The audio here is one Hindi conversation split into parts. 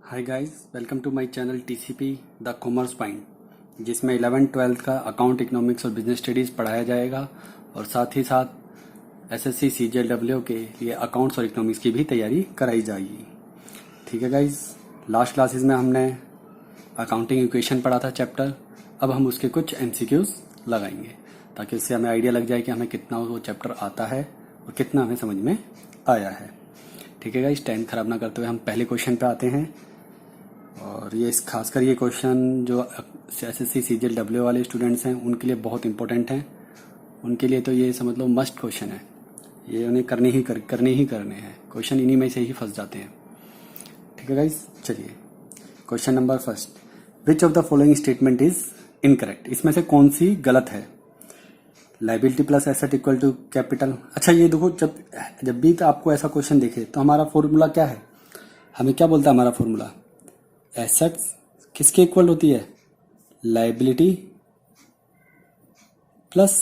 Hi guys, welcome to my channel TCP the commerce point, जिसमें 11th-12th का अकाउंट, इकोनॉमिक्स और बिजनेस स्टडीज़ पढ़ाया जाएगा और साथ ही साथ एसएससी सीजीएलडब्ल्यू के लिए अकाउंट्स और इकोनॉमिक्स की भी तैयारी कराई जाएगी। ठीक है गाइस, लास्ट क्लासेस में हमने अकाउंटिंग इक्वेशन पढ़ा था चैप्टर। अब हम उसके कुछ एमसीक्यूज लगाएंगे ताकि उससे हमें आइडिया लग जाए कि हमें कितना वो चैप्टर आता है और कितना हमें समझ में आया है। ठीक है गाइस, टाइम खराब ना करते हुए हम पहले क्वेश्चन पे आते हैं। और ये खासकर ये क्वेश्चन जो एसएससी सीजीएलडब्ल्यू वाले स्टूडेंट्स हैं उनके लिए बहुत इंपॉर्टेंट हैं। उनके लिए तो ये समझ लो मस्ट क्वेश्चन है, ये उन्हें करने ही करने हैं। क्वेश्चन इन्हीं में से ही फंस जाते हैं। ठीक है गाइस, चलिए question number first, which of the following statement is incorrect? इसमें से कौन सी गलत है? Liability plus asset equal to capital. अच्छा ये देखो, जब भी तो आपको ऐसा क्वेश्चन दिखे तो हमारा फॉर्मूला क्या है? हमें क्या बोलता है हमारा फॉर्मूला? एसेट्स किसके इक्वल होती है? Liability plus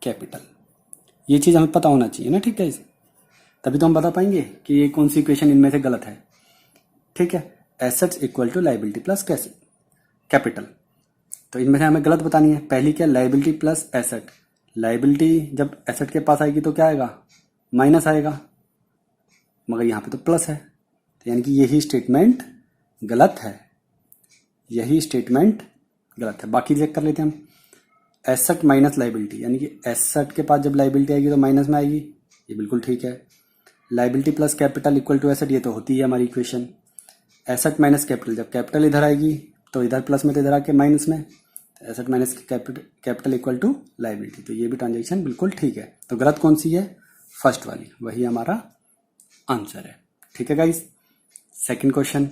capital. ये चीज हमें पता होना चाहिए ना। ठीक है, तभी तो हम बता पाएंगे कि ये कौन सी इक्वेशन इनमें से गलत है। ठीक है, assets equal to liability plus capital, तो इनमें से हमें गलत बतानी है। पहली क्या? Liability plus asset. लाइबिलिटी जब एसेट के पास आएगी तो क्या आएगा? माइनस आएगा, मगर यहाँ पे तो प्लस है, तो यानी कि यही स्टेटमेंट गलत है। यही स्टेटमेंट गलत है। बाकी चेक कर लेते हैं हम। एसेट माइनस लाइबिलिटी, यानी कि एसेट के पास जब लाइबिलिटी आएगी तो माइनस में आएगी, ये बिल्कुल ठीक है। Liability plus capital equal to asset, ये तो होती है हमारी इक्वेशन। एसेट माइनस कैपिटल, जब कैपिटल इधर आएगी तो इधर प्लस में, तो इधर आके माइनस में, asset minus capital equal to liability, तो ये भी ट्रांजेक्शन बिल्कुल ठीक है। तो गलत कौन सी है? फर्स्ट वाली, वही हमारा आंसर है। ठीक है guys, second question,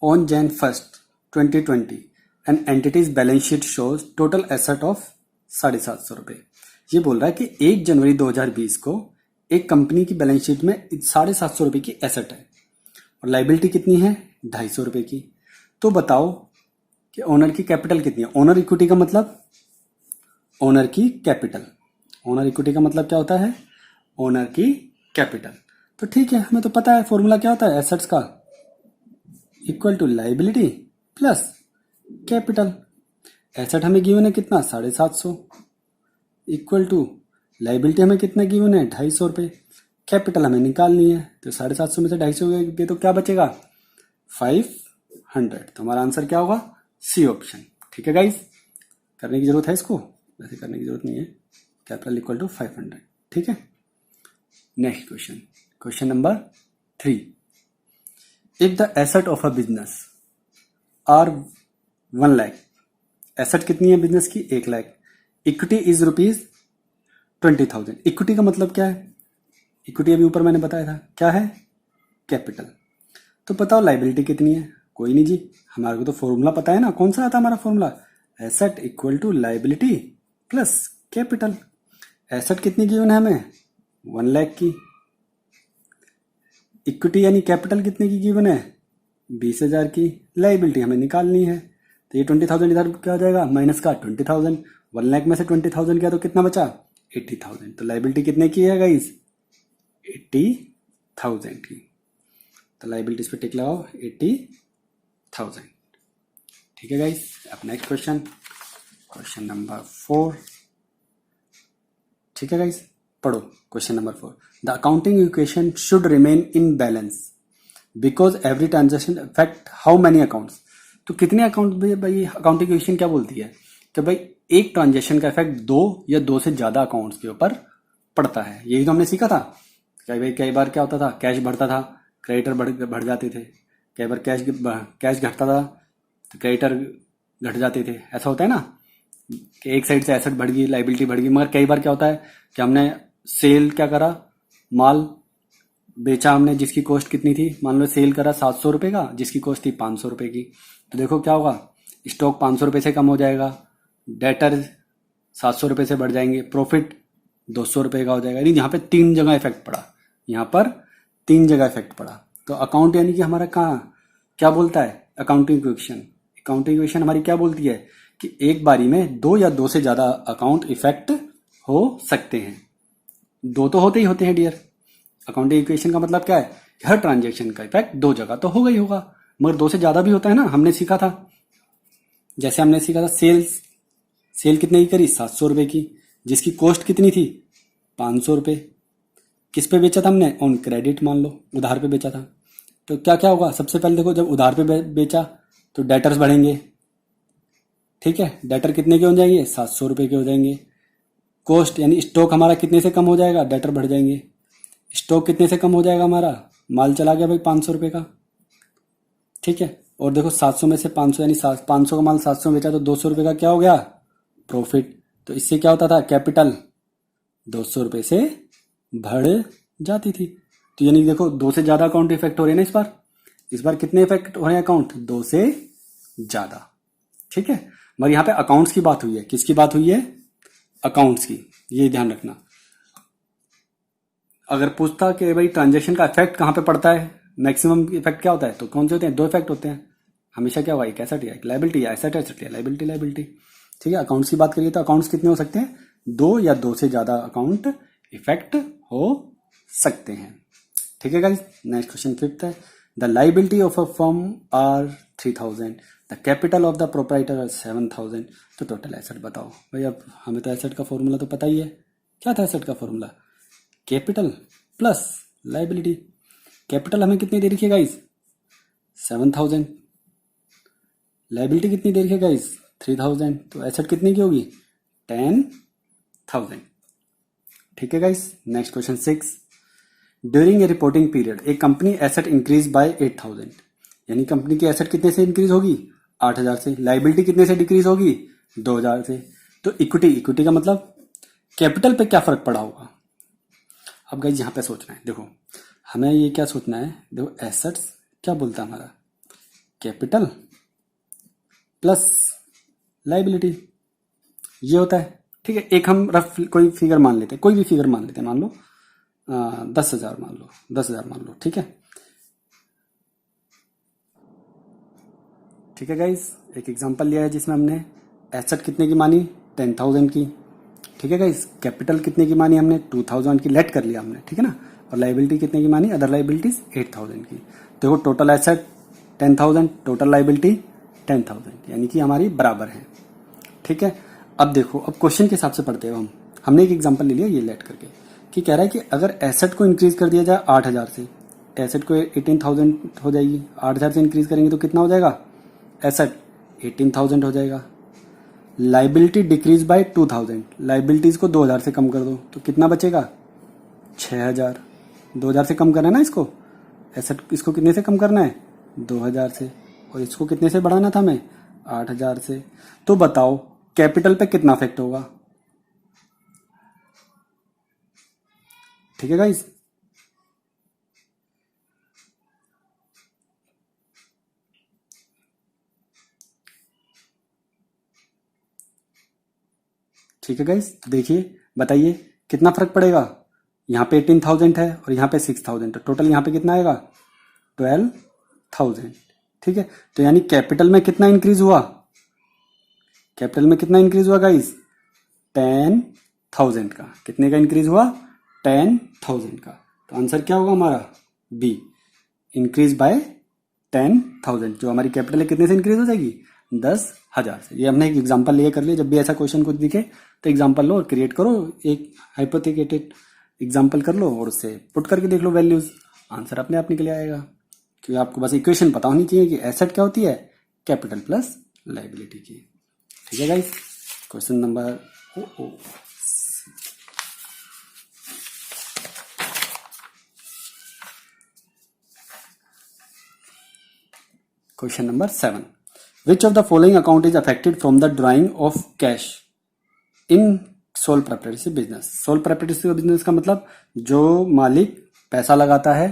on Jan 1st 2020 an entity's balance sheet shows total asset of 750 रुपये। ये बोल रहा है कि 1 जनवरी 2020 को एक कंपनी की बैलेंस शीट में 750 रुपये की एसेट है और लाइबिलिटी कितनी है? 250 रुपये की। तो बताओ कि ओनर की कैपिटल कितनी है? ओनर इक्विटी का मतलब ओनर की कैपिटल। ओनर इक्विटी का मतलब क्या होता है? ओनर की कैपिटल। तो ठीक है, हमें तो पता है फॉर्मूला क्या होता है एसेट्स का, equal to liability plus capital. Asset हमें गिवन है कितना? 750, इक्वल टू लाइबिलिटी हमें कितना गिवन है? 250 रुपये। कैपिटल हमें निकालनी है, तो 750 में से 250 गए तो क्या बचेगा? 500। तो हमारा आंसर क्या होगा? C option. ठीक है गाइस, करने की जरूरत है इसको? वैसे करने की जरूरत नहीं है। Capital equal to 500। ठीक है, next question, question number 3, if the asset of a business are 1 lakh, asset कितनी है बिजनेस की? 1 लाख। Equity is ₹20,000। इक्विटी का मतलब क्या है? इक्विटी अभी ऊपर मैंने बताया था क्या है? कैपिटल। तो बताओ लाइबिलिटी कितनी है? कोई नहीं जी, हमारे को तो फॉर्मूला पता है ना। कौन सा आता है हमारा formula? Asset equal to liability plus capital. Asset कितनी गिवन है हमें? 1 लाख की। इक्विटी यानी कैपिटल कितने की गिवन है? 20,000 की। लाइबिलिटी हमें निकालनी है, तो ये 20,000 इधर क्या हो जाएगा? माइनस का 20,000। 1 लाख में से 20,000 किया तो कितना बचा? 80,000। तो लाइबिलिटी कितने की है गाइस? 80,000 की। तो लाइबिलिटीज पे टिक लगाओ, 80,000। ठीक है गाइस, अब नेक्स्ट क्वेश्चन, क्वेश्चन नंबर 4। ठीक है गाइस, पढ़ो question number 4। The accounting equation should remain in balance because every transaction affect how many accounts. तो कितने अकाउंट? भाई अकाउंटिंग इक्वेशन क्या बोलती है कि भाई एक ट्रांजेक्शन का इफेक्ट 2 या 2 से ज्यादा अकाउंट्स के ऊपर पड़ता है। यही तो हमने सीखा था कि भाई कई बार क्या होता था, कैश बढ़ता था, क्रेडिटर बढ़ जाते थे। कई बार कैश घटता था तो क्रेडिटर घट जाते थे। ऐसा होता है ना कि एक साइड से एसेट बढ़ गई, लाइबिलिटी बढ़ गई। मगर कई बार क्या होता है कि हमने सेल क्या करा, माल बेचा हमने जिसकी कॉस्ट कितनी थी, मान लो सेल करा 700 रुपये का, जिसकी कॉस्ट थी 500 रुपये की। तो देखो क्या होगा, स्टॉक 500 रुपये से कम हो जाएगा, डेटर 700 रुपये से बढ़ जाएंगे, प्रॉफिट 200 रुपये का हो जाएगा। यानी यहाँ पे 3 जगह इफेक्ट पड़ा, यहाँ पर 3 जगह इफेक्ट पड़ा। तो अकाउंट यानी कि हमारा कहाँ क्या बोलता है? Accounting equation. अकाउंटिंग इक्वेशन हमारी क्या बोलती है कि एक बारी में 2 या 2 से ज्यादा अकाउंट इफेक्ट हो सकते हैं। 2 तो होते ही होते हैं डियर। अकाउंटिंग इक्वेशन का मतलब क्या है हर ट्रांजेक्शन का इफेक्ट दो जगह तो होगा ही होगा, मगर दो से ज्यादा भी होता है ना। हमने सीखा था, जैसे हमने सीखा था सेल कितने की करी, 700 रुपए की, जिसकी कॉस्ट कितनी थी, 500 रुपए। किस पे बेचा था हमने, ऑन क्रेडिट, मान लो उधार पे बेचा था। तो क्या क्या होगा, सबसे पहले देखो जब उधार पे बेचा तो डेटर्स बढ़ेंगे, ठीक है। डेटर कितने के हो जाएंगे, 700 रुपए के हो जाएंगे। कॉस्ट यानी स्टॉक हमारा कितने से कम हो जाएगा, डेटर बढ़ जाएंगे। स्टॉक कितने से कम हो जाएगा हमारा, माल चला गया भाई 500 रुपए का, ठीक है। और देखो 700 में से 500 यानी 500 का माल 700 में बेचा तो 200 रुपए का क्या हो गया, प्रॉफिट। तो इससे क्या होता था, कैपिटल 200 रुपए से बढ़ जाती थी। तो यानी देखो दो से ज्यादा अकाउंट इफेक्ट हो रहे हैं ना इस बार कितने इफेक्ट हो रहे हैं अकाउंट, दो से ज्यादा, ठीक है। मगर यहाँ पे अकाउंट्स की बात हुई है, किसकी बात हुई है, अकाउंट्स की, ये ध्यान रखना। अगर पूछता कि भाई ट्रांजेक्शन का इफेक्ट कहाँ पे पड़ता है, मैक्सिमम इफेक्ट क्या होता है, तो कौन से होते हैं, दो इफेक्ट होते हैं हमेशा। क्या हुआ, एक एसेट या एक लायबिलिटी, या एसेट एसेट या लायबिलिटी लायबिलिटी, ठीक है। अकाउंट्स की बात करिए तो अकाउंट्स कितने हो सकते हैं, दो या दो से ज्यादा अकाउंट इफेक्ट हो सकते हैं, ठीक है गाइस। नेक्स्ट क्वेश्चन फिफ्थ है, the liability of a firm are 3000, the capital of the proprietor are 7000, तो टोटल एसेट बताओ। भाई अब हमें तो एसेट का फॉर्मूला तो पता ही है, क्या था एसेट का formula, capital plus liability. Capital हमें कितनी दे रखी है गाइस, 7000, लायबिलिटी कितनी दे रखी है गाइस, 3000, तो एसेट कितनी की होगी, 10,000, ठीक है guys. Next question 6, during a reporting period A company asset increase by 8000, यानी कंपनी की एसेट कितने से इंक्रीज होगी, 8000 से। लायबिलिटी कितने से डिक्रीज होगी, 2000 से। तो इक्विटी का मतलब कैपिटल पे क्या फर्क पड़ा होगा। अब गाइस यहाँ पे सोचना है, देखो हमें ये क्या सोचना है, देखो एसेट्स क्या बोलता है हमारा, कैपिटल प्लस लायबिलिटी, ये होता है, ठीक है। एक हम रफ कोई फिगर मान लेते हैं, कोई भी फिगर मान लेते हैं, मान लो 10,000 मान लो, 10,000 मान लो, ठीक है। ठीक है गाइस, एक एग्जांपल लिया है जिसमें हमने एसेट कितने की मानी, 10,000 की, ठीक है गाइस। कैपिटल कितने की मानी हमने, 2,000 की, लेट कर लिया हमने, ठीक है ना। और लायबिलिटी कितने की मानी, अदर लायबिलिटीज 8,000 की। देखो टोटल एसेट 10,000, टोटल लायबिलिटी 10,000, यानी कि हमारी बराबर है, ठीक है। अब देखो, अब क्वेश्चन के हिसाब से पढ़ते हैं हमने एक एग्जांपल ले लिया ये लेट करके, कि कह रहा है कि अगर एसेट को इंक्रीज कर दिया जाए 8,000 से, एसेट को 18,000 हो जाएगी, 8,000 से इंक्रीज करेंगे तो कितना हो जाएगा, एसेट 18,000 हो जाएगा। लायबिलिटी डिक्रीज बाय 2,000, लायबिलिटीज को 2,000 से कम कर दो तो कितना बचेगा, 6,000। 2,000 से कम करना है ना इसको, एसेट इसको कितने से कम करना है, 2,000 से, और इसको कितने से बढ़ाना था हमें, 8,000 से। तो बताओ कैपिटल पे कितना इफेक्ट होगा, ठीक है गाइस। ठीक है गाइस, तो देखिए बताइए कितना फर्क पड़ेगा, यहाँ पे 18,000 है और यहाँ पे 6,000 है, टोटल यहाँ पे कितना आएगा, 12,000, ठीक है। तो यानी कैपिटल में कितना इंक्रीज हुआ, कैपिटल में कितना इंक्रीज हुआ गाइस, 10,000 का। कितने का इंक्रीज हुआ, 10,000 का। तो आंसर क्या होगा हमारा, बी, इंक्रीज बाय 10,000। जो हमारी कैपिटल है कितने से इंक्रीज हो जाएगी, 10,000 से। ये हमने एक एग्जांपल लिए कर लिया, जब भी ऐसा क्वेश्चन कुछ दिखे तो एग्जांपल लो और क्रिएट करो, एक हाइपोथेटिकल एग्जांपल कर लो और उससे पुट करके देख लो वैल्यूज, आंसर अपने आप निकल आएगा। क्योंकि आपको बस इक्वेशन पता होनी चाहिए कि एसेट क्या होती है, कैपिटल प्लस लायबिलिटी की, ठीक है guys. Question number question number 7, which of the following account is affected from the drying of cash in sole proprietorship business. Sole proprietorship business का मतलब जो मालिक पैसा लगाता है,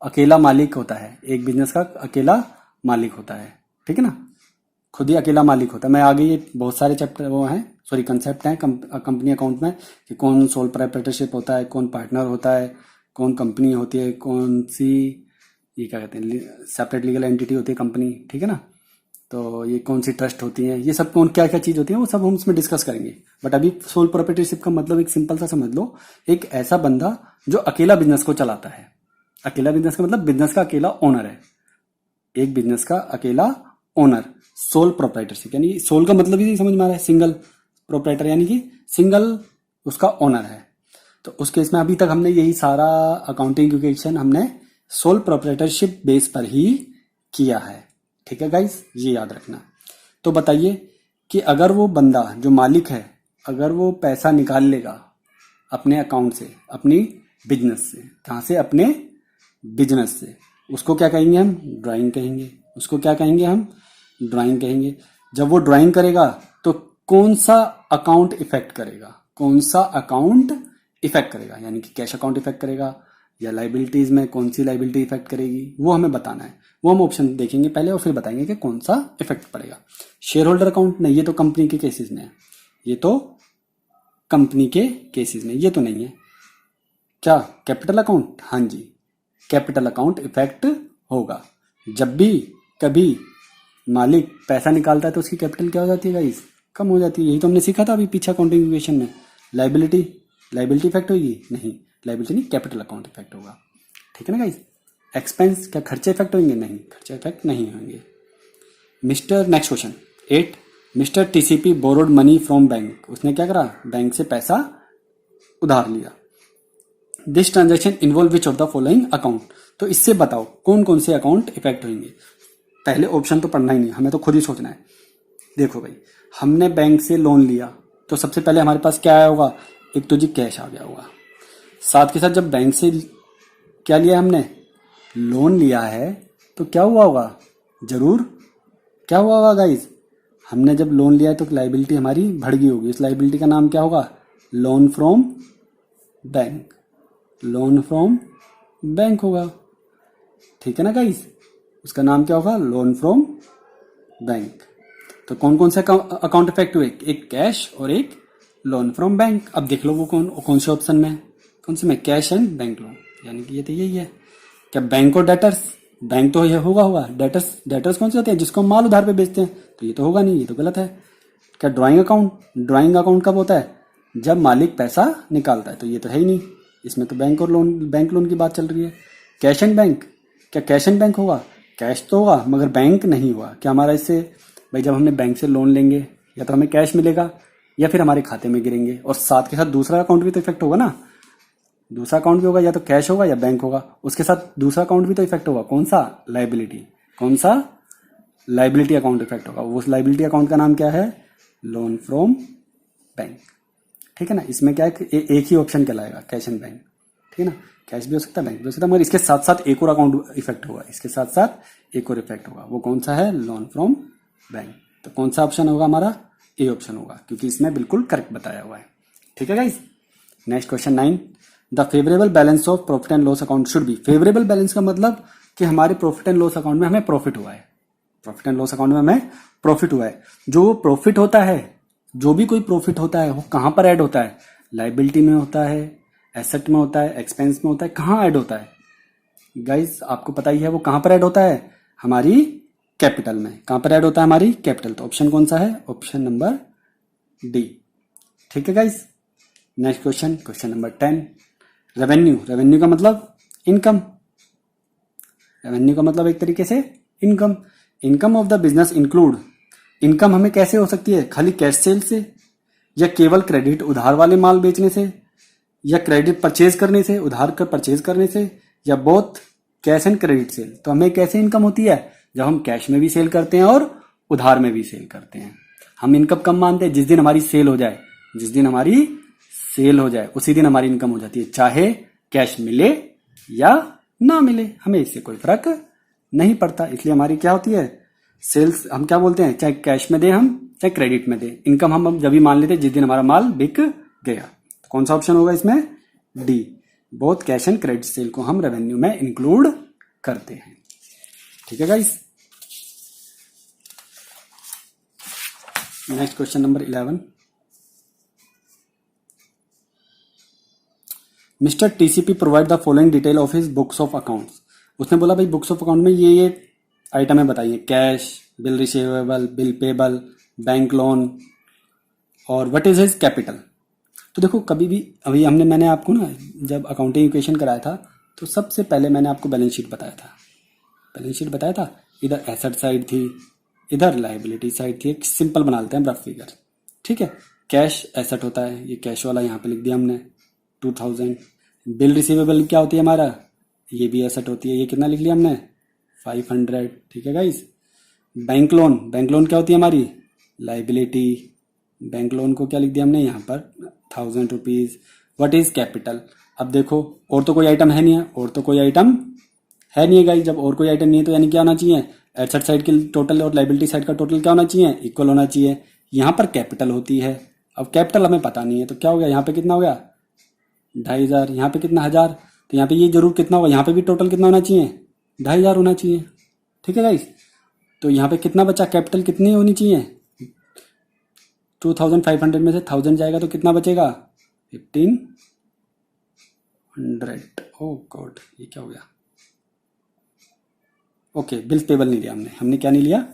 अकेला मालिक होता है, एक बिजनेस का अकेला मालिक होता है, ठीक है ना, खुद ही अकेला मालिक होता है। मैं आगे ये बहुत सारे चैप्टर वो हैं, सॉरी कंसेप्ट हैं कंपनी अकाउंट में, कि कौन सोल प्रोप्राइटरशिप होता है, कौन पार्टनर होता है, कौन कंपनी होती है, कौन सी ये क्या कहते हैं सेपरेट लीगल एंटिटी होती है कंपनी, ठीक है ना। तो ये कौन सी ट्रस्ट होती है, ये सब कौन क्या क्या चीज होती है वो सब हम उसमें डिस्कस करेंगे। बट अभी सोल प्रोप्राइटरशिप का मतलब एक सिंपल सा समझ लो, एक ऐसा बंदा जो अकेला बिजनेस को चलाता है, अकेला बिजनेस का मतलब बिजनेस का अकेला ओनर है, एक बिजनेस का अकेला ओनर, सोल प्रोप्राइटरशिप, यानी सोल का मतलब ही समझ में आ रहा है, सिंगल प्रोप्राइटर यानी कि सिंगल उसका ओनर है। तो उस केस में अभी तक हमने यही सारा अकाउंटिंग इक्वेशन हमने सोल प्रोप्राइटरशिप बेस पर ही किया है। ठीक है गाइस, ये याद रखना। तो बताइए कि अगर वो बंदा जो मालिक है, अगर वो पैसा निकाल लेगा अपने अकाउंट से, अपनी बिजनेस से, कहाँ से, अपने बिजनेस से, उसको क्या कहेंगे हम, ड्राइंग कहेंगे। उसको क्या कहेंगे हम, ड्राइंग कहेंगे। जब वो ड्राइंग करेगा तो कौन सा अकाउंट इफेक्ट करेगा, कौन सा अकाउंट इफेक्ट करेगा, यानी कि कैश अकाउंट इफेक्ट करेगा या लाइबिलिटीज में कौन सी लाइबिलिटी इफेक्ट करेगी, वो हमें बताना है। वो हम ऑप्शन देखेंगे पहले और फिर बताएंगे कि कौन सा इफेक्ट पड़ेगा। शेयर होल्डर अकाउंट नहीं, ये तो कंपनी के केसेस में है, ये तो कंपनी के केसेस में, ये तो नहीं है। क्या कैपिटल अकाउंट, हाँ जी, कैपिटल अकाउंट इफेक्ट होगा। जब भी कभी मालिक पैसा निकालता है तो उसकी कैपिटल क्या हो जाती है गाइस, कम हो जाती है। यही तो हमने सीखा था अभी पीछे अकाउंटिंग इक्वेशन में। लाइबिलिटी, लाइबिलिटी इफेक्ट होगी, नहीं लाइबिलिटी नहीं, कैपिटल अकाउंट इफेक्ट होगा। ठीक है ना गाइस। एक्सपेंस, क्या खर्चे इफेक्ट होंगे, नहीं खर्चे इफेक्ट नहीं होंगे। Mister, next question 8, mister TCP borrowed money from bank, उसने क्या करा, बैंक से पैसा उधार लिया। This transaction involve which of the following account, तो इससे बताओ कौन कौन से अकाउंट इफेक्ट होंगे। पहले ऑप्शन तो पढ़ना ही नहीं, हमें तो खुद ही सोचना है। देखो भाई, हमने बैंक से लोन लिया तो सबसे पहले हमारे पास क्या आया होगा, एक तो जी कैश आ गया होगा। साथ के साथ जब बैंक से क्या लिया, हमने लोन लिया है, तो क्या हुआ होगा, जरूर क्या हुआ होगा गाइज, हमने जब लोन लिया है तो लाइबिलिटी हमारी बढ़ गई होगी। इस लाइबिलिटी का नाम क्या होगा, loan from bank, loan from bank होगा। ठीक है ना गाइज, उसका नाम क्या होगा, लोन फ्रॉम बैंक। तो कौन कौन से अकाउंट इफेक्ट हुए, एक कैश और एक लोन फ्रॉम बैंक। अब देख लो वो कौन से ऑप्शन में, कौन से में, कैश एंड बैंक लोन, यानी कि ये तो यही है। क्या बैंक और डेटर्स, बैंक तो ये होगा, डेटर्स, डेटर्स कौन से होते हैं, जिसको हम माल उधार पे बेचते हैं, तो ये तो होगा नहीं, ये तो गलत है। क्या ड्राइंग अकाउंट, ड्राइंग अकाउंट कब होता है, जब मालिक पैसा निकालता है, तो ये तो है ही नहीं, इसमें तो बैंक और लोन, बैंक लोन की बात चल रही है। कैश एंड बैंक, क्या कैश एंड बैंक होगा, कैश तो होगा मगर बैंक नहीं हुआ। क्या हमारा इससे, भाई जब हमने बैंक से लोन लेंगे या तो हमें कैश मिलेगा या फिर हमारे खाते में गिरेंगे, और साथ के साथ दूसरा अकाउंट भी तो इफेक्ट होगा ना, दूसरा अकाउंट भी होगा, या तो कैश होगा या बैंक होगा, उसके साथ दूसरा अकाउंट भी तो इफेक्ट होगा, कौन सा, लाइबिलिटी, कौन सा, लाइबिलिटी अकाउंट इफेक्ट होगा। उस लाइबिलिटी अकाउंट का नाम क्या है, लोन फ्रॉम बैंक। ठीक है ना, इसमें क्या है, एक ही ऑप्शन कहलाएगा, कैश एंड बैंक। ठीक है ना, कैश भी हो सकता है, बैंक भी हो सकता है, मगर इसके साथ साथ एक और अकाउंट इफेक्ट होगा, इसके साथ साथ एक और इफेक्ट होगा, वो कौन सा है, लोन फ्रॉम बैंक। तो कौन सा ऑप्शन होगा हमारा, ए ऑप्शन होगा, क्योंकि इसमें बिल्कुल करेक्ट बताया हुआ है। ठीक है guys. Next question 9, the favourable balance of profit and loss account should be. Favourable balance का मतलब कि हमारे प्रॉफिट एंड लॉस अकाउंट में हमें प्रॉफिट हुआ है, प्रॉफिट एंड लॉस अकाउंट में हमें प्रॉफिट हुआ है। जो प्रॉफिट होता है, जो भी कोई प्रॉफिट होता है, वो कहां पर ऐड होता है, लाइबिलिटी में होता है, एसेट में होता है, एक्सपेंस में होता है, कहां ऐड होता है गाइस, आपको पता ही है वो कहां पर ऐड होता है, हमारी कैपिटल में। कहां पर ऐड होता है, हमारी कैपिटल। तो ऑप्शन कौन सा है, ऑप्शन नंबर डी। ठीक है guys. Next question, question number 10, revenue. Revenue का मतलब इनकम, रेवेन्यू का मतलब एक तरीके से income. Income of the business include, income हमें कैसे हो सकती है, खाली कैश सेल से, या केवल क्रेडिट उधार वाले माल बेचने से, या क्रेडिट परचेज करने से, उधार कर परचेज करने से, या both cash and credit sale. तो हमें कैसे इनकम होती है, जब हम कैश में भी सेल करते हैं और उधार में भी सेल करते हैं। हम इनकम कब मानते हैं, जिस दिन हमारी सेल हो जाए, जिस दिन हमारी सेल हो जाए उसी दिन हमारी इनकम हो जाती है, चाहे कैश मिले या ना मिले, हमें इससे कोई फर्क नहीं पड़ता। इसलिए हमारी क्या होती है, सेल्स हम क्या बोलते हैं, चाहे कैश में दे हम, चाहे क्रेडिट में दे, इनकम हम जब भी मान लेते हैं जिस दिन हमारा माल बिक गया। तो कौन सा ऑप्शन होगा इसमें, D. Both cash and credit sale को हम रेवेन्यू में इंक्लूड करते हैं। ठीक है guys. Next question number 11, mister TCP provide the following detail of his books of accounts. उसने बोला भाई बुक्स ऑफ अकाउंट में ये आइटमें बताइए, cash, bill receivable, bill payable, bank loan, और व्हाट इज हिज कैपिटल। तो देखो कभी भी, अभी मैंने आपको ना जब अकाउंटिंग इक्वेशन कराया था तो सबसे पहले मैंने आपको बैलेंस शीट बताया था, बैलेंस शीट बताया था, इधर एसेट साइड थी, इधर लाइबिलिटी साइड थी। एक सिंपल बना लेते हैं रफ फिगर, ठीक है। कैश एसेट होता है, ये कैश वाला यहाँ पे लिख दिया हमने 2000। बिल रिसीवेबल क्या होती है हमारा, ये भी एसेट होती है, ये कितना लिख लिया हमने 500, ठीक है guys. Bank loan, bank loan क्या होती है हमारी लाइबिलिटी, बैंक लोन को क्या लिख दिया हमने यहाँ पर 1000 रुपीज। व्हाट इज कैपिटल, अब देखो और तो कोई आइटम है नहीं है, और तो कोई आइटम है नहीं है गाइस। जब और कोई आइटम नहीं है तो यानी क्या होना चाहिए, एसेट साइड की टोटल और लाइबिलिटी साइड का टोटल क्या होना चाहिए, इक्वल होना चाहिए। यहाँ पर कैपिटल होती है, अब कैपिटल हमें पता नहीं है तो क्या हो गया, यहाँ पे कितना हो गया 2500, यहाँ पे कितना 1000, तो यहाँ पे ये जरूर कितना होगा, यहाँ पे भी टोटल कितना होना चाहिए 2500 होना चाहिए, ठीक है गाइस। तो यहाँ पे कितना बचा, कैपिटल कितनी होनी चाहिए 2500 में से 1000 जाएगा तो कितना बचेगा 1500। ओ गॉड, ये क्या हो गया, ओके बिल्स पेबल नहीं लिया हमने क्या नहीं लिया,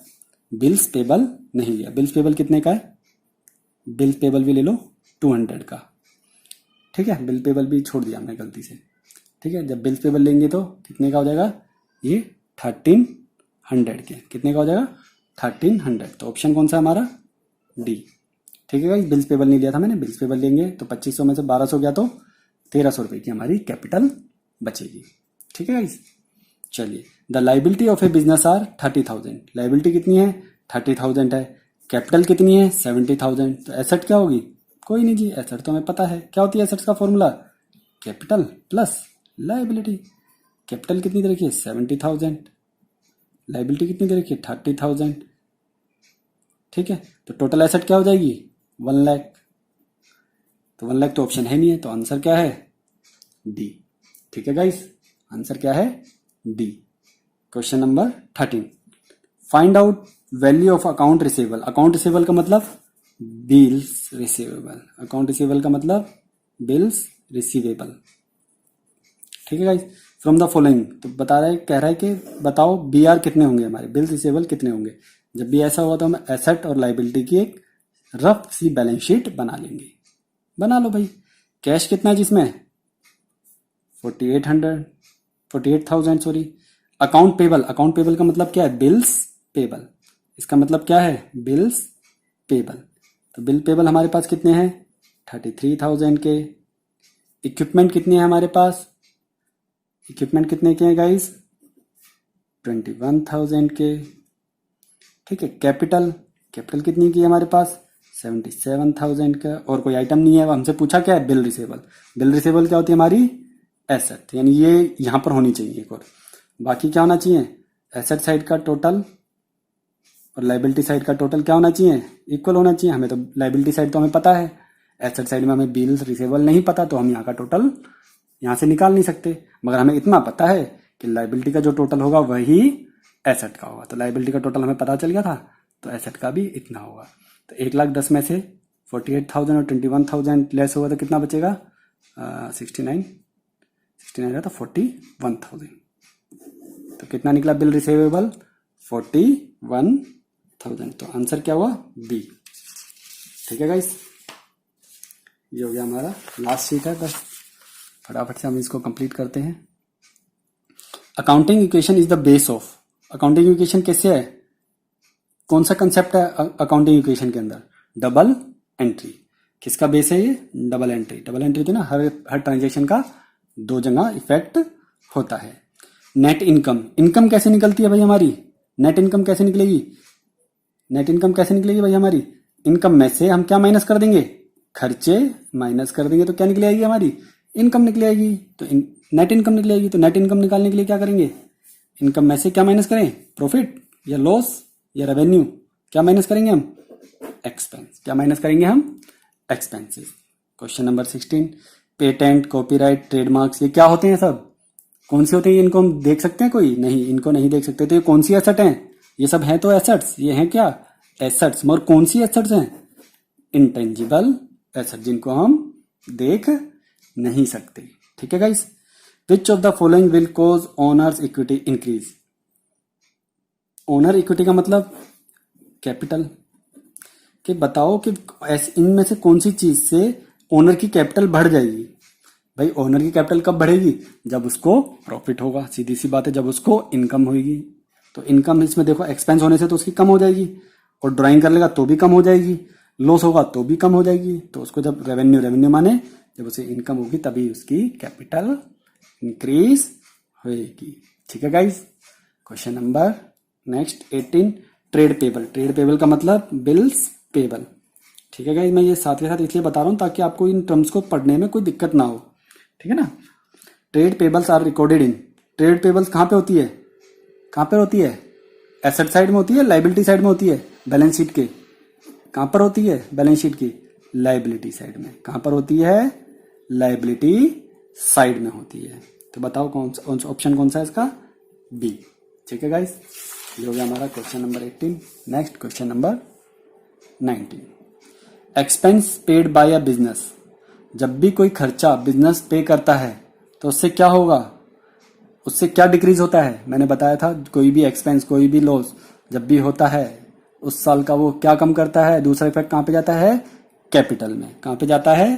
बिल्स पेबल नहीं लिया। बिल्स पेबल कितने का है, बिल्स पेबल भी ले लो 200 का, ठीक है। बिल पेबल भी छोड़ दिया हमने गलती से, ठीक है। जब बिल्स पेबल लेंगे तो कितने का हो जाएगा, ये 1300 के, कितने का हो जाएगा 1300। तो ऑप्शन कौन सा हमारा डी, ठीक है गाइस। बिल्स पेबल नहीं लिया था मैंने, बिल्स पेबल लेंगे तो 2500 में से 1200 गया तो 1300 रुपए की हमारी कैपिटल बचेगी, ठीक है गाइस। चलिए, the liability of a business are 30,000, liability कितनी है 30,000 है, कैपिटल कितनी है 70,000, तो एसेट क्या होगी, कोई नहीं जी, एसेट तो हमें पता है क्या होती है एसेट्स का formula, capital plus liability. Capital कितनी दे रखी है 70,000, लाइबिलिटी कितनी दे रखी है 30,000, ठीक है। तो टोटल एसेट क्या हो जाएगी 1 लाख, तो 1 लाख तो ऑप्शन है नहीं है, तो आंसर क्या है डी, ठीक है गाइस। आंसर क्या है D. Question number 13, find out value of account receivable. Account receivable का मतलब बिल्स रिसीवेबल, अकाउंट रिसीवेबल का मतलब बिल्स रिसीवेबल, ठीक है गाइस। फ्रॉम द फॉलोइंग, तो बता रहा है, कह रहा है कि बताओ बी आर कितने होंगे हमारे, बिल्स रिसीवेबल कितने होंगे। जब भी ऐसा हुआ तो हम एसेट और लाइबिलिटी की एक रफ सी बैलेंस शीट बना लेंगे, बना लो भाई। कैश कितना है जिसमें 48,000 sorry. Account payable, account payable का मतलब क्या है बिल्स पेबल, इसका मतलब क्या है बिल्स पेबल। तो बिल पेबल हमारे पास कितने हैं 33,000 के। इक्विपमेंट कितने हैं हमारे पास, इक्विपमेंट कितने के हैं गाइस 21,000 के, ठीक है। कैपिटल, कैपिटल कितनी की है हमारे पास 77,000 का। और कोई आइटम नहीं है, हमसे पूछा क्या है बिल रिसेबल। बिल रिसेबल क्या होती है हमारी एसेट, यानी ये यहां पर होनी चाहिए एक और। बाकी क्या होना चाहिए एसेट साइड का टोटल और लाइबिलिटी साइड का टोटल क्या होना चाहिए इक्वल होना चाहिए। हमें तो लाइबिलिटी साइड तो हमें पता है, एसेट साइड में हमें बिल्स रिसेबल नहीं पता, तो हम यहाँ का टोटल यहाँ से निकाल नहीं सकते। मगर हमें इतना पता है कि लाइबिलिटी का जो टोटल होगा वही एसेट का होगा। तो लाइबिलिटी का टोटल हमें पता चल गया था, तो एसेट का भी इतना होगा। तो 1,10,000 में से 48,000 और 21,000 लेस होगा तो कितना बचेगा 69 का तो 41,000। तो कितना निकला बिल रिसीवेबल 41,000। तो आंसर क्या हुआ बी, ठीक है गाइस। ये हो गया हमारा लास्ट शीट है, बस फटाफट से हम इसको कंप्लीट करते हैं। Accounting equation is the base of, accounting equation कैसे है, कौन सा कंसेप्ट है अकाउंटिंग इक्वेशन के अंदर डबल एंट्री। किसका बेस है ये डबल एंट्री। डबल एंट्री तो ना हर ट्रांजेक्शन का 2 जगह इफेक्ट होता है। नेट इनकम, इनकम कैसे निकलती है भाई हमारी, नेट इनकम कैसे निकलेगी, नेट इनकम कैसे निकलेगी भाई हमारी। इनकम में से हम क्या माइनस कर देंगे खर्चे माइनस कर देंगे तो क्या निकल आएगी हमारी इनकम निकल आएगी। तो नेट इनकम निकल आएगी। तो नेट इनकम निकालने के लिए क्या करेंगे इनकम में से क्या माइनस करें प्रॉफिट या लॉस या रेवेन्यू, क्या माइनस करेंगे हम एक्सपेंस, क्या माइनस करेंगे हम expenses. Question number 16, patent copyright trademarks ये क्या होते हैं सब, कौन से होते हैं, इनको हम देख सकते हैं कोई नहीं, इनको नहीं देख सकते। तो ये कौन सी एसेट हैं, ये सब हैं तो एसेट्स, ये हैं क्या एसेट्स, मगर कौन सी एसेट्स हैं इंटेंजिबल एसेट जिनको हम देख नहीं सकते, ठीक है guys. Which of the following will cause owners equity increase. Owner equity का मतलब कैपिटल, कि बताओ कि इनमें से कौन सी चीज से ओनर की कैपिटल बढ़ जाएगी। भाई ओनर की कैपिटल कब बढ़ेगी? जब उसको प्रॉफिट होगा, सीधी सी बात है, जब उसको इनकम होगी। तो इनकम इसमें देखो एक्सपेंस होने से तो उसकी कम हो जाएगी, और ड्राइंग कर लेगा तो भी कम हो जाएगी, लॉस होगा तो भी कम हो जाएगी। तो उसको जब रेवेन्यू माने जब उसे इनकम होगी तभी उसकी कैपिटल इंक्रीज होएगी। ठीक है guys. Question number next 18, trade payable. Trade payable का मतलब बिल्स पेबल। ठीक है गाइस, मैं ये साथ के साथ इसलिए बता रहा हूं ताकि आपको इन टर्म्स को पढ़ने में कोई दिक्कत ना हो। ठीक है ना। Trade payables are recorded in, trade payables कहां पे होती है? कहां पर होती है? एसेट साइड में होती है, लाइबिलिटी साइड में होती है? बैलेंस शीट के कहां पर होती है? बैलेंस शीट की लाइबिलिटी साइड में। कहां पर होती है? लाइबिलिटी साइड में होती है। तो बताओ कौन सा ऑप्शन कौन सा है इसका? बी। ठीक है गाइस, ये हो गया हमारा question number 18। Next question number 19, expense paid by a business. जब भी कोई खर्चा बिजनेस पे करता है तो उससे क्या होगा? उससे क्या डिक्रीज होता है? मैंने बताया था कोई भी एक्सपेंस, कोई भी लॉस जब भी होता है उस साल का, वो क्या कम करता है? दूसरा इफेक्ट कहां पे जाता है? कैपिटल में। कहां पे जाता है?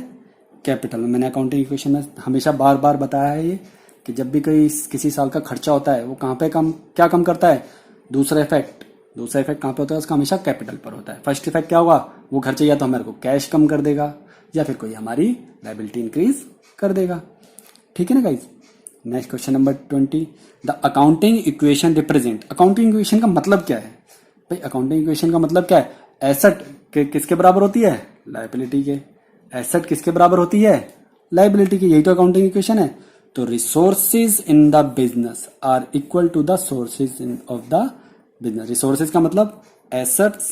कैपिटल में। मैंने अकाउंटिंग इक्वेशन में हमेशा बार बार बताया है ये कि जब भी कोई किसी साल का खर्चा होता है वो कहां पे क्या कम करता है? दूसरा इफेक्ट कहां पे होता है? उसका हमेशा कैपिटल पर होता है। फर्स्ट इफेक्ट क्या होगा? वो खर्चा या तो हमारे को कैश कम कर देगा या फिर कोई हमारी लाइबिलिटी इंक्रीज कर देगा। ठीक है ना guys. Next question number 20, the accounting equation represent. Accounting equation का मतलब क्या है? भाई अकाउंटिंग इक्वेशन का मतलब क्या है? एसेट किसके बराबर होती है? लाइबिलिटी के। एसेट किसके बराबर होती है? लाइबिलिटी की। यही तो अकाउंटिंग इक्वेशन है। तो resources in the business are equal to the sources of the business. Resources का मतलब एसेट्स,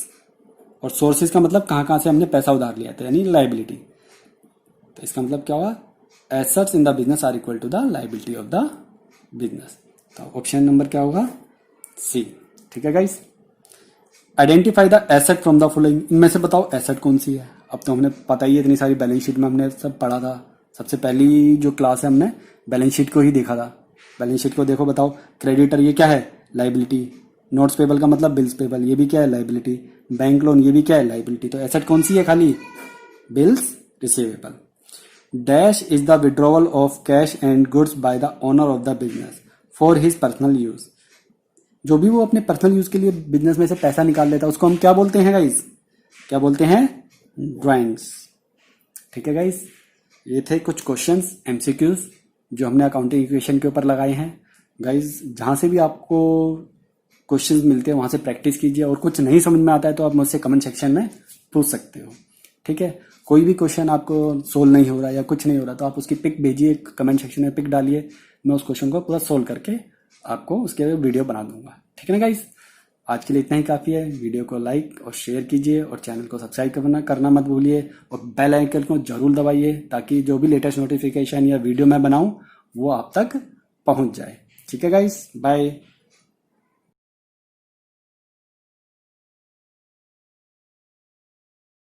और सोर्सेज का मतलब कहां कहां से हमने पैसा उधार लिया था, यानी लाइबिलिटी। तो इसका मतलब क्या हुआ? Assets in the business are equal to the liability of the business. तो ऑप्शन नंबर क्या होगा? सी। ठीक है guys. Identify the asset from the following. इनमें से बताओ एसेट कौन सी है? अब तो हमने पता ही है, इतनी सारी बैलेंस शीट में हमने सब पढ़ा था। सबसे पहली जो क्लास है हमने बैलेंस शीट को ही देखा था। बैलेंस शीट को देखो, बताओ क्रेडिटर ये क्या है? लाइबिलिटी। नोट्स पेबल का मतलब बिल्स पेबल, ये भी क्या है? लाइबिलिटी। बैंक लोन ये भी क्या है? लाइबिलिटी। तो एसेट कौन सी है? खाली bills receivable. Dash is the withdrawal of cash and goods by the owner of the business for his personal use. जो भी वो अपने पर्सनल यूज के लिए बिजनेस में से पैसा निकाल लेता है उसको हम क्या बोलते हैं गाइस? क्या बोलते हैं? ड्राइंग्स। ठीक है गाइस, ये थे कुछ क्वेश्चंस एमसीक्यूज जो हमने अकाउंटिंग इक्वेशन के ऊपर लगाए हैं। गाइस जहां से भी आपको क्वेश्चंस मिलते हैं वहां से प्रैक्टिस कीजिए, और कुछ नहीं समझ में आता है तो आप मुझसे कमेंट सेक्शन में पूछ सकते हो। ठीक है, कोई भी क्वेश्चन आपको सोल्व नहीं हो रहा या कुछ नहीं हो रहा तो आप उसकी पिक भेजिए, कमेंट सेक्शन में पिक डालिए, मैं उस क्वेश्चन को पूरा सोल्व करके आपको उसके वीडियो बना दूंगा। ठीक है ना गाइस, आज के लिए इतना ही काफ़ी है। वीडियो को लाइक और शेयर कीजिए और चैनल को सब्सक्राइब करना मत भूलिए, और बेल आइकन को जरूर दबाइए ताकि जो भी लेटेस्ट नोटिफिकेशन या वीडियो मैं बनाऊं वो आप तक पहुंच जाए। ठीक है गाइस, बाय।